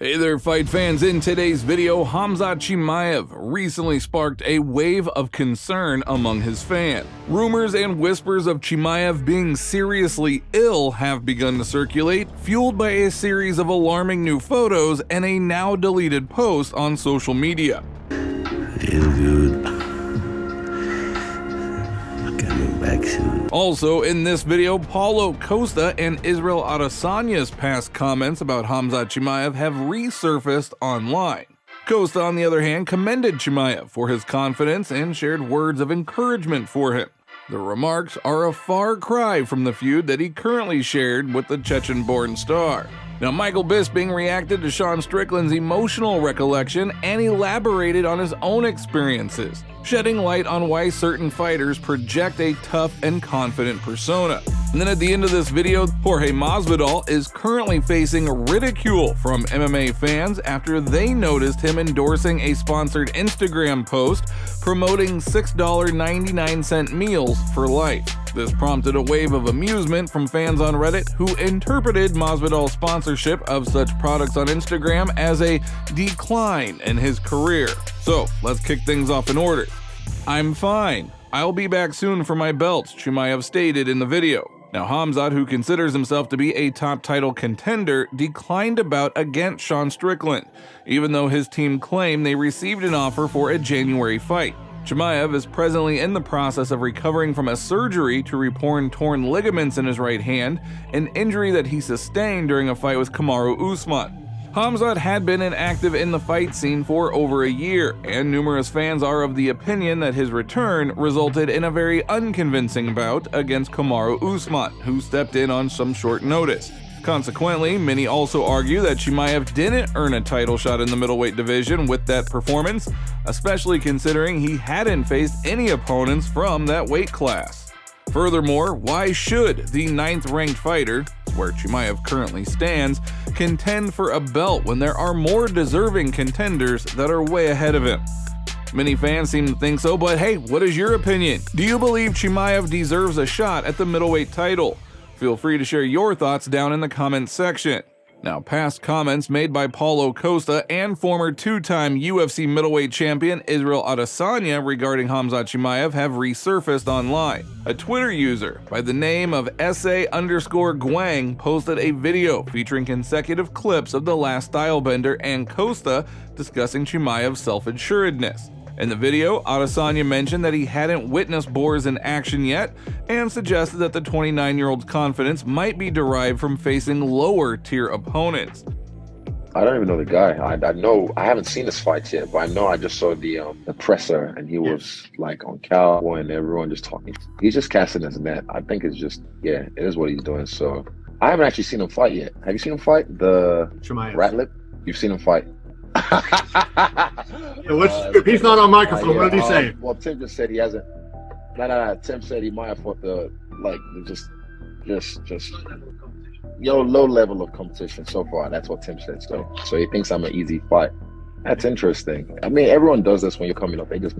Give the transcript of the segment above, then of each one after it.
Hey there, fight fans. In today's video, Khamzat Chimaev recently sparked a wave of concern among his fans. Rumors and whispers of Chimaev being seriously ill have begun to circulate, fueled by a series of alarming new photos and a now deleted post on social media. Also in this video, Paulo, Costa, and Israel Adesanya's past comments about Khamzat Chimaev have resurfaced online. Costa, on the other hand, commended Chimaev for his confidence and shared words of encouragement for him. The remarks are a far cry from the feud that he currently shared with the Chechen-born star. Now, Michael Bisping reacted to Sean Strickland's emotional recollection and elaborated on his own experiences, shedding light on why certain fighters project a tough and confident persona. And then at the end of this video, Jorge Masvidal is currently facing ridicule from MMA fans after they noticed him endorsing a sponsored Instagram post promoting $6.99 meals for life. This prompted a wave of amusement from fans on Reddit who interpreted Masvidal's sponsorship of such products on Instagram as a decline in his career. So let's kick things off in order. "I'm fine. I'll be back soon for my belts," Chimaev stated in the video. Now, Khamzat, who considers himself to be a top title contender, declined a bout against Sean Strickland, even though his team claimed they received an offer for a January fight. Chimaev is presently in the process of recovering from a surgery to repair torn ligaments in his right hand, an injury that he sustained during a fight with Kamaru Usman. Khamzat had been inactive in the fight scene for over a year, and numerous fans are of the opinion that his return resulted in a very unconvincing bout against Kamaru Usman, who stepped in on some short notice. Consequently, many also argue that Chimaev didn't earn a title shot in the middleweight division with that performance, especially considering he hadn't faced any opponents from that weight class. Furthermore, why should the 9th-ranked fighter, where Chimaev currently stands, contend for a belt when there are more deserving contenders that are way ahead of him? Many fans seem to think so, but hey, what is your opinion? Do you believe Chimaev deserves a shot at the middleweight title? Feel free to share your thoughts down in the comments section. Now, past comments made by Paulo, Costa, and former two-time UFC middleweight champion Israel Adesanya regarding Khamzat Chimaev have resurfaced online. A Twitter user by the name of SA_Guang posted a video featuring consecutive clips of the last stylebender and Costa discussing Chimaev's self-assuredness. In the video, Adesanya mentioned that he hadn't witnessed Boers in action yet and suggested that the 29-year-old's confidence might be derived from facing lower-tier opponents. I don't even know the guy. I know I haven't seen his fights yet, but I know I just saw the presser, and he was like on Cowboy and everyone just talking. He's just casting his net. I think it's just, yeah, it is what he's doing. So I haven't actually seen him fight yet. Have you seen him fight? The Chimaev. Ratlip? You've seen him fight? He's not on microphone. What did he say? Well, Tim just said he hasn't. No. Tim said he might have fought the low level of competition so far. That's what Tim said. So he thinks I'm an easy fight. That's interesting. I mean, everyone does this when you're coming up. They just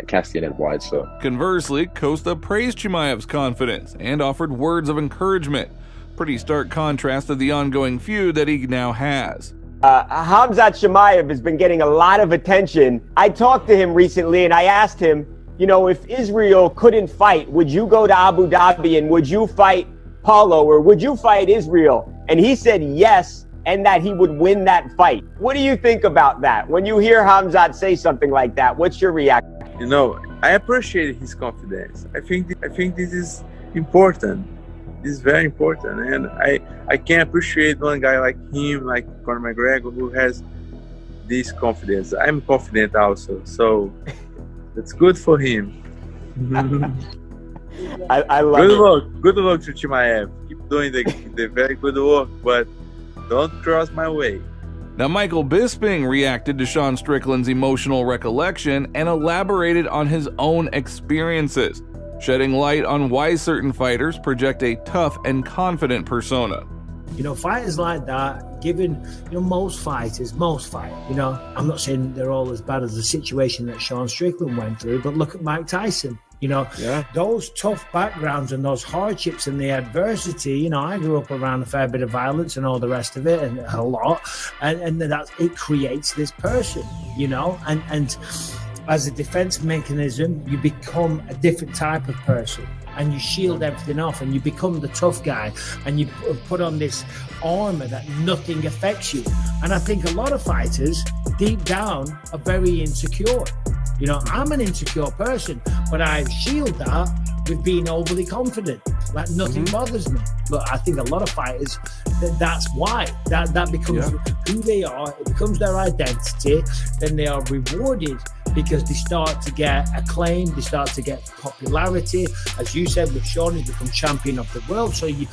cast your net wide. So conversely, Costa praised Chimaev's confidence and offered words of encouragement. Pretty stark contrast to the ongoing feud that he now has. Khamzat Chimaev has been getting a lot of attention. I talked to him recently and I asked him, you know, if Israel couldn't fight, would you go to Abu Dhabi and would you fight Paulo or would you fight Israel? And he said yes, and that he would win that fight. What do you think about that? When you hear Khamzat say something like that, what's your reaction? You know, I appreciate his confidence. I think this is important. Is very important, and I can appreciate one guy like him, like Conor McGregor, who has this confidence. I'm confident also, so it's good for him. I love it. Good luck to Chimaev. Keep doing the very good work, but don't cross my way. Now, Michael Bisping reacted to Sean Strickland's emotional recollection and elaborated on his own experiences, shedding light on why certain fighters project a tough and confident persona. You know, fighters like that, given, most fight, I'm not saying they're all as bad as the situation that Sean Strickland went through, but look at Mike Tyson. You know, those tough backgrounds and those hardships and the adversity, you know, I grew up around a fair bit of violence and all the rest of it, and a lot. And that it creates this person, you know, and as a defense mechanism, you become a different type of person. And you shield everything off and you become the tough guy and you put on this armor that nothing affects you. And I think a lot of fighters deep down are very insecure. You know, I'm an insecure person, but I shield that with being overly confident. Like nothing bothers me. But I think a lot of fighters, that's why. That becomes who they are. It becomes their identity. Then they are rewarded because they start to get acclaim, they start to get popularity. As you said, with Sean, he's become champion of the world. So you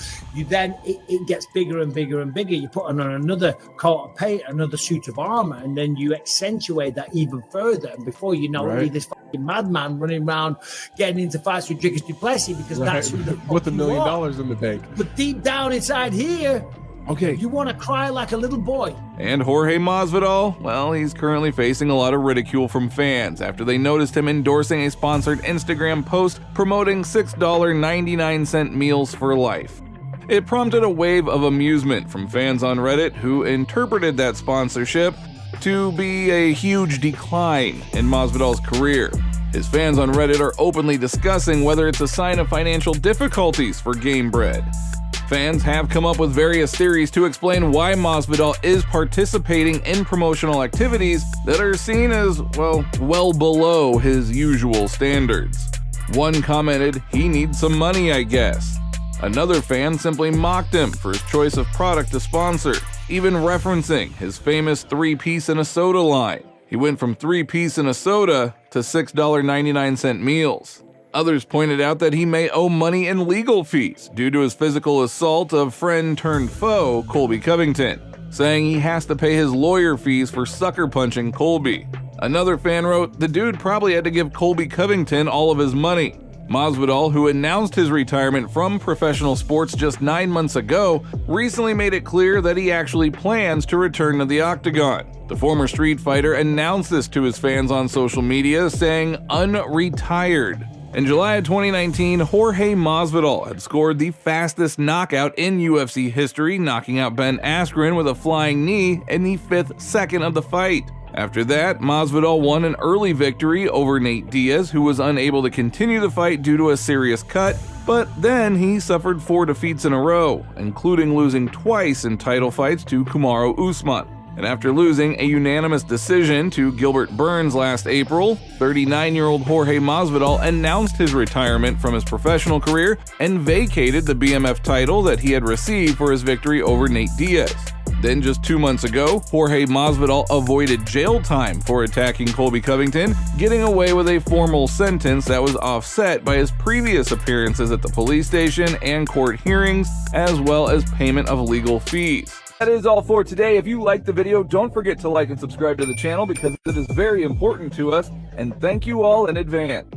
then, it gets bigger and bigger and bigger. You put on another coat of paint, another suit of armor, and then you accentuate that even further. And before you know it, you're this fucking madman running around getting into fights with Dricus du Plessis because that's who the fuck with $1 million are. in the bank. But deep down inside here, you want to cry like a little boy. And Jorge Masvidal, well, he's currently facing a lot of ridicule from fans after they noticed him endorsing a sponsored Instagram post promoting $6.99 meals for life. It prompted a wave of amusement from fans on Reddit who interpreted that sponsorship to be a huge decline in Masvidal's career. His fans on Reddit are openly discussing whether it's a sign of financial difficulties for Gamebred. Fans have come up with various theories to explain why Masvidal is participating in promotional activities that are seen as, well below his usual standards. One commented, "He needs some money, I guess." Another fan simply mocked him for his choice of product to sponsor, even referencing his famous 3-piece and a soda line. He went from 3-piece and a soda to $6.99 meals. Others pointed out that he may owe money in legal fees due to his physical assault of friend-turned-foe Colby Covington, saying he has to pay his lawyer fees for sucker punching Colby. Another fan wrote, "The dude probably had to give Colby Covington all of his money." Masvidal, who announced his retirement from professional sports just 9 months ago, recently made it clear that he actually plans to return to the octagon. The former street fighter announced this to his fans on social media, saying, "Unretired." In July of 2019, Jorge Masvidal had scored the fastest knockout in UFC history, knocking out Ben Askren with a flying knee in the 5th second of the fight. After that, Masvidal won an early victory over Nate Diaz, who was unable to continue the fight due to a serious cut, but then he suffered 4 defeats in a row, including losing twice in title fights to Kamaru Usman. And after losing a unanimous decision to Gilbert Burns last April, 39-year-old Jorge Masvidal announced his retirement from his professional career and vacated the BMF title that he had received for his victory over Nate Diaz. Then just 2 months ago, Jorge Masvidal avoided jail time for attacking Colby Covington, getting away with a formal sentence that was offset by his previous appearances at the police station and court hearings, as well as payment of legal fees. That is all for today. If you liked the video, don't forget to like and subscribe to the channel because it is very important to us, and thank you all in advance.